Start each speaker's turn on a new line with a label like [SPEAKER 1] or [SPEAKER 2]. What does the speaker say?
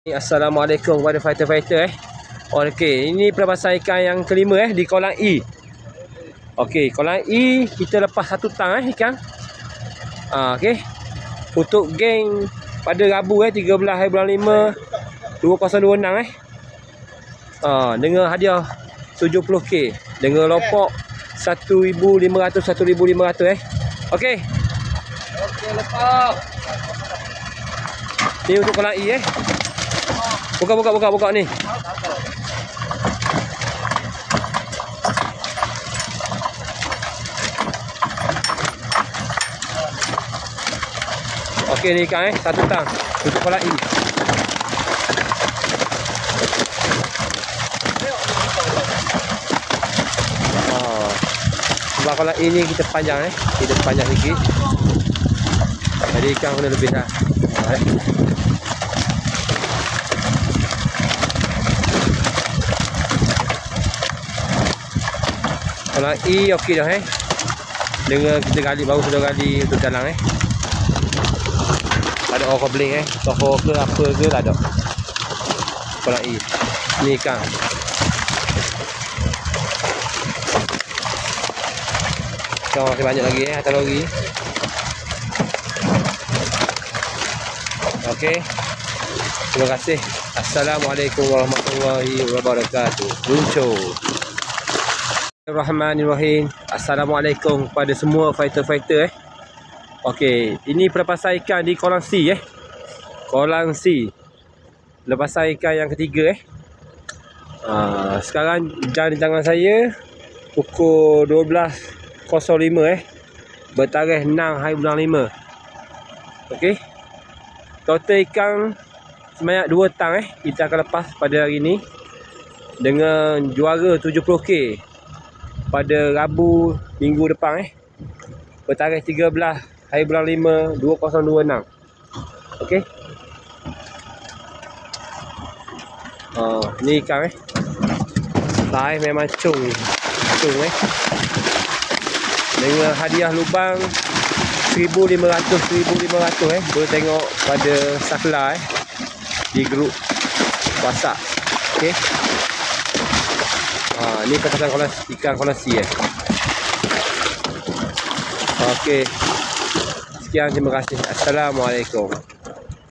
[SPEAKER 1] Assalamualaikum kepada fighter-fighter Okey, ini perbahasan ikan yang kelima di kolam E. Okey, kolam E kita lepas satu tang ikan. Okey. Untuk geng pada Rabu 13 hari bulan 5 2026 dengan hadiah 70k dengan lopok 1,500 Okey.
[SPEAKER 2] Okey, lepas.
[SPEAKER 1] Ni untuk kolam E Buka ni. Okey ni ikan satu tang untuk kolam E. Sebab kolam E ni kita panjang kita panjang sikit. Jadi ikan kena lebih dah. Kolam E okey dah Dengan kita gali baru sudah gali untuk dalam ada orang beling toho ke apa ke tak ada. Kolam E ni ikan. Ikan masih banyak lagi atas lori. Okey. Terima kasih. Assalamualaikum warahmatullahi wabarakatuh. Luncur. Bismillahirrahmanirrahim. Assalamualaikum kepada semua fighter-fighter Okey, ini pelepasan ikan di kolam C Kolam C. Pelepasan ikan yang ketiga sekarang jam di tangan saya pukul 12.05 bertarikh 6 hari bulan 5. Okey. Total ikan sebanyak 2 tang kita akan lepas pada hari ini dengan juara 70k pada Rabu minggu depan bertarikh 13 hari bulan 5 2026. Okey. Ni ikan saiz memang cung dengan hadiah lubang 1,500 boleh tengok pada Sakla di grup WhatsApp. Okey. Ni katakan ikan kolam C Okey. Sekian, terima kasih. Assalamualaikum.